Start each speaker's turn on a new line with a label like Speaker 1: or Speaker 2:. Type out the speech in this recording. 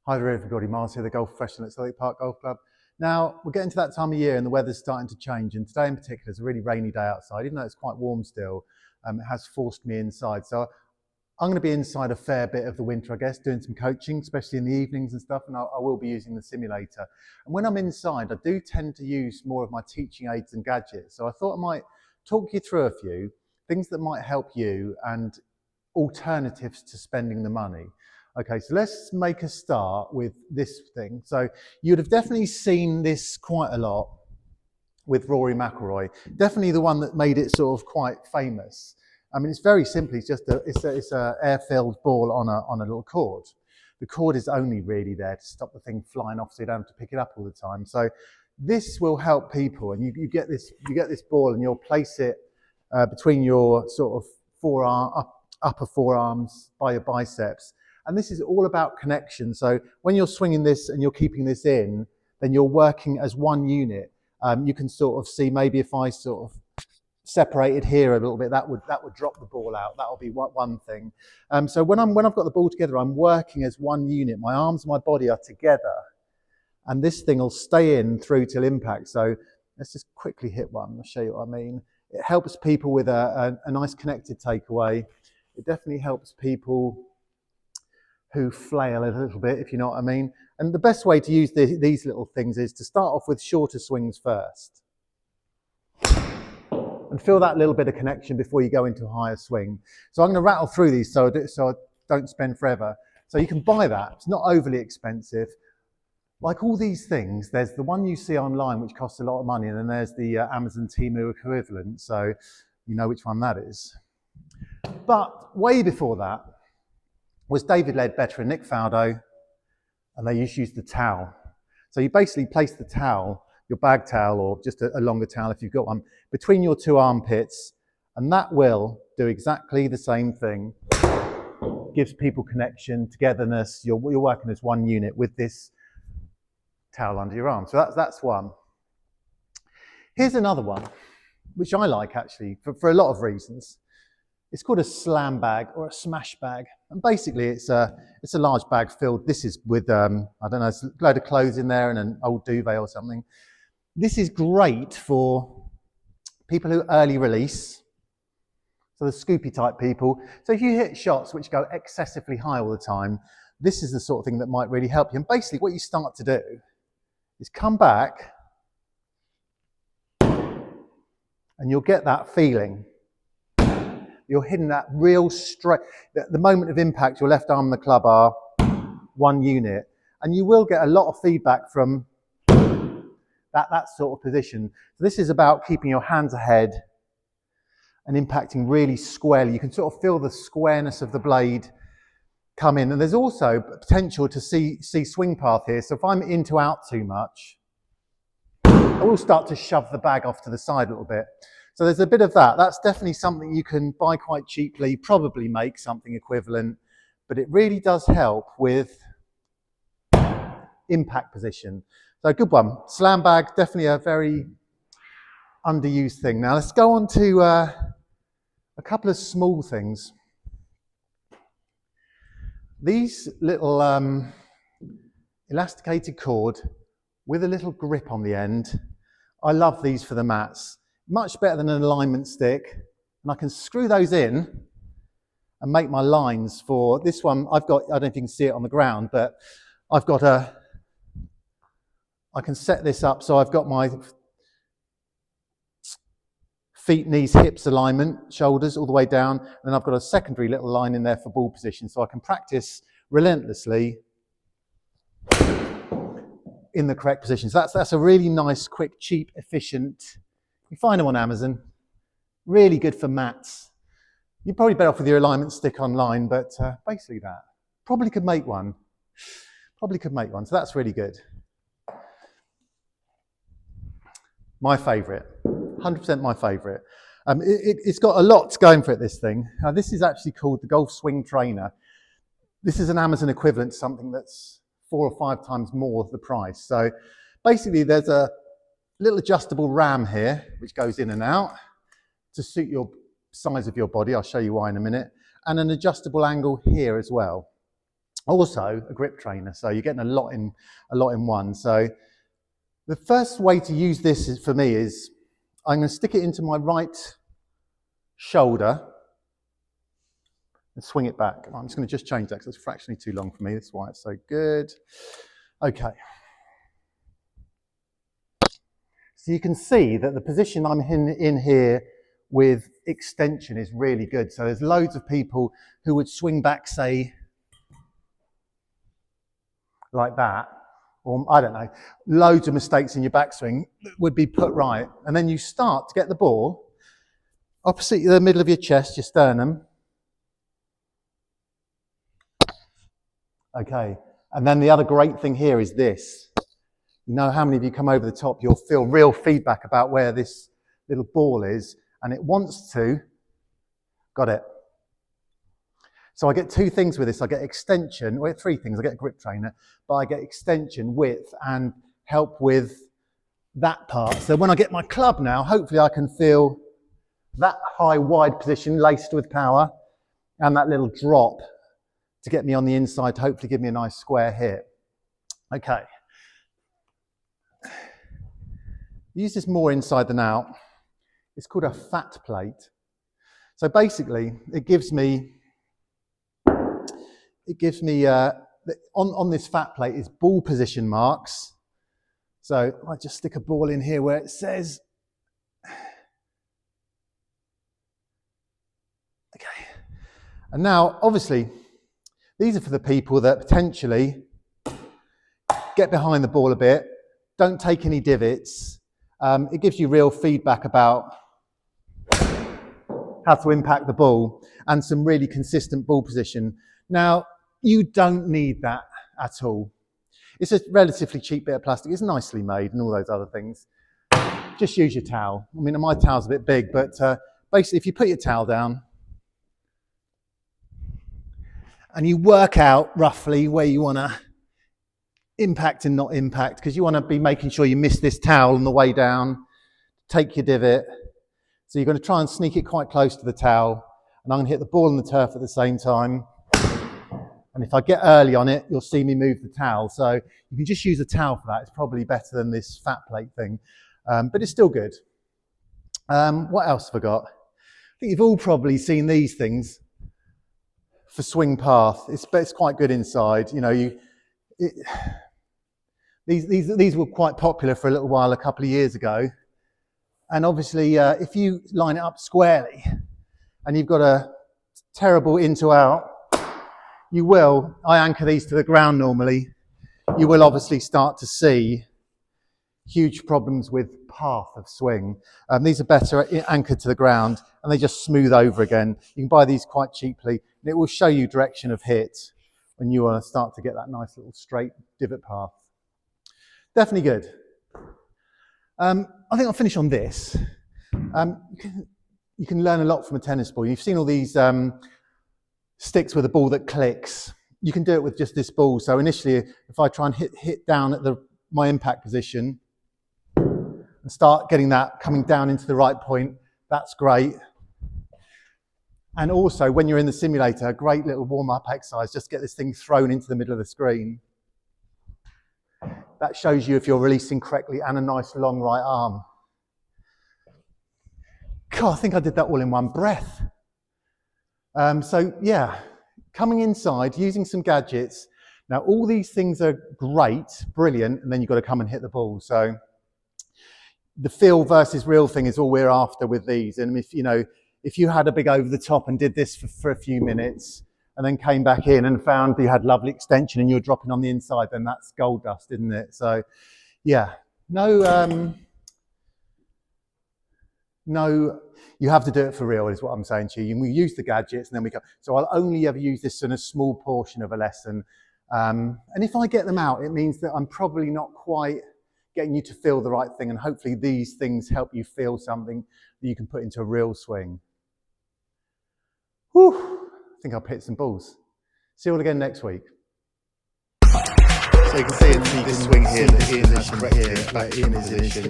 Speaker 1: Hi there everybody, Miles here, the golf professional at Southwick Park Golf Club. Now, we're getting to that time of year and the weather's starting to change, and today in particular is a really rainy day outside. Even though it's quite warm still, it has forced me inside. So I'm going to be inside a fair bit of the winter, I guess, doing some coaching, especially in the evenings and stuff, and I will be using the simulator. And when I'm inside, I do tend to use more of my teaching aids and gadgets. So I thought I might talk you through a few things that might help you and alternatives to spending the money. Okay, so let's make a start with this thing. So you'd have definitely seen this quite a lot with Rory McIlroy. Definitely the one that made it sort of quite famous. I mean, it's very simply it's just it's a air-filled ball on a little cord. The cord is only really there to stop the thing flying off, so you don't have to pick it up all the time. So this will help people, and you get this ball, and you'll place it between your sort of upper forearms by your biceps. And this is all about connection. So when you're swinging this and you're keeping this in, then you're working as one unit. You can sort of see, maybe if I sort of separated here a little bit, that would drop the ball out. That'll be one thing. So when I've got the ball together, I'm working as one unit. My arms and my body are together, and this thing will stay in through till impact. So let's just quickly hit one. I'll show you what I mean. It helps people with a nice connected takeaway. It definitely helps people who flail a little bit, if you know what I mean. And the best way to use these little things is to start off with shorter swings first. And feel that little bit of connection before you go into a higher swing. So I'm going to rattle through these so I don't spend forever. So you can buy that. It's not overly expensive. Like all these things, there's the one you see online which costs a lot of money, and then there's the Amazon Temu equivalent. So you know which one that is. But way before that was David Ledbetter and Nick Faldo, and they used to use the towel. So you basically place the towel, your bag towel, or just a longer towel if you've got one, between your two armpits, and that will do exactly the same thing. Gives people connection, togetherness. You're working as one unit with this towel under your arm. So that's one. Here's another one, which I like actually for a lot of reasons. It's called a slam bag or a smash bag, and basically it's a large bag filled. This is with I don't know, a load of clothes in there and an old duvet or something. This is great for people who early release, so the scoopy type people. So if you hit shots which go excessively high all the time, this is the sort of thing that might really help you. And basically what you start to do is come back, and you'll get that feeling. You're hitting that real straight. The moment of impact, your left arm and the club are one unit, and you will get a lot of feedback from that sort of position. So this is about keeping your hands ahead and impacting really squarely. You can sort of feel the squareness of the blade come in, and there's also potential to see swing path here. So if I'm in to out too much, I will start to shove the bag off to the side a little bit. So there's a bit of that. That's definitely something you can buy quite cheaply, probably make something equivalent, but it really does help with impact position. So good one. Slam bag, definitely a very underused thing. Now let's go on to a couple of small things. These little elasticated cord with a little grip on the end. I love these for the mats. Much better than an alignment stick, and I can screw those in and make my lines for this one. I don't know if you can see it on the ground, but I can set this up so I've got my feet, knees, hips alignment, shoulders all the way down, and then I've got a secondary little line in there for ball position, so I can practice relentlessly in the correct position. So that's a really nice, quick, cheap, efficient. You find them on Amazon, really good for mats. You're probably better off with your alignment stick online, but basically that. Probably could make one. So that's really good. My favourite, 100% my favourite. It's got a lot going for it, this thing. Now this is actually called the Golf Swing Trainer. This is an Amazon equivalent to something that's 4 or 5 times more the price. So basically there's a little adjustable ram here, which goes in and out to suit your size of your body. I'll show you why in a minute. And an adjustable angle here as well. Also a grip trainer, so you're getting a lot in one. So the first way to use this for me is I'm going to stick it into my right shoulder and swing it back. I'm just going to just change that because it's fractionally too long for me. That's why it's so good. Okay. So you can see that the position I'm in here with extension is really good. So there's loads of people who would swing back, say, like that, or I don't know, loads of mistakes in your backswing would be put right. And then you start to get the ball opposite the middle of your chest, your sternum. Okay, and then the other great thing here is this. You know how many of you come over the top, you'll feel real feedback about where this little ball is, and it wants to, got it. So I get two things with this. I get extension, well, three things. I get a grip trainer, but I get extension, width, and help with that part. So when I get my club now, hopefully I can feel that high, wide position laced with power and that little drop to get me on the inside to hopefully give me a nice square hit. Okay. Use this more inside than out. It's called a fat plate. So basically, it gives me on this fat plate is ball position marks. So I just stick a ball in here where it says, okay. And now, obviously, these are for the people that potentially get behind the ball a bit, don't take any divots. It gives you real feedback about how to impact the ball and some really consistent ball position. Now, you don't need that at all. It's a relatively cheap bit of plastic. It's nicely made and all those other things. Just use your towel. I mean, my towel's a bit big, but basically if you put your towel down and you work out roughly where you want to impact and not impact, because you want to be making sure you miss this towel on the way down, take your divot. So you're going to try and sneak it quite close to the towel, and I'm going to hit the ball on the turf at the same time. And if I get early on it, you'll see me move the towel. So you can just use a towel for that. It's probably better than this fat plate thing, but it's still good. What else have I got? I think you've all probably seen these things for swing path. It's quite good inside. You know, these were quite popular for a little while a couple of years ago. And obviously, if you line it up squarely and you've got a terrible in to out, I anchor these to the ground normally, you will obviously start to see huge problems with path of swing. These are better anchored to the ground and they just smooth over again. You can buy these quite cheaply and it will show you direction of hit when you want to start to get that nice little straight divot path. Definitely good. I think I'll finish on this. You can learn a lot from a tennis ball. You've seen all these sticks with a ball that clicks. You can do it with just this ball. So initially, if I try and hit down at my impact position and start getting that coming down into the right point, that's great. And also, when you're in the simulator, a great little warm-up exercise, just get this thing thrown into the middle of the screen. That shows you if you're releasing correctly and a nice long right arm. God, I think I did that all in one breath. So yeah, coming inside, using some gadgets. Now, all these things are great, brilliant, and then you've got to come and hit the ball. So the feel versus real thing is all we're after with these. And if you had a big over the top and did this for a few minutes and then came back in and found you had lovely extension and you're dropping on the inside, then that's gold dust, isn't it? So yeah, no, you have to do it for real is what I'm saying to you. We use the gadgets and then we go. So I'll only ever use this in a small portion of a lesson. And if I get them out, it means that I'm probably not quite getting you to feel the right thing. And hopefully these things help you feel something that you can put into a real swing. Whew, I think I'll hit some balls. See you all again next week. So you can see it, this swing here, in position here, back in position.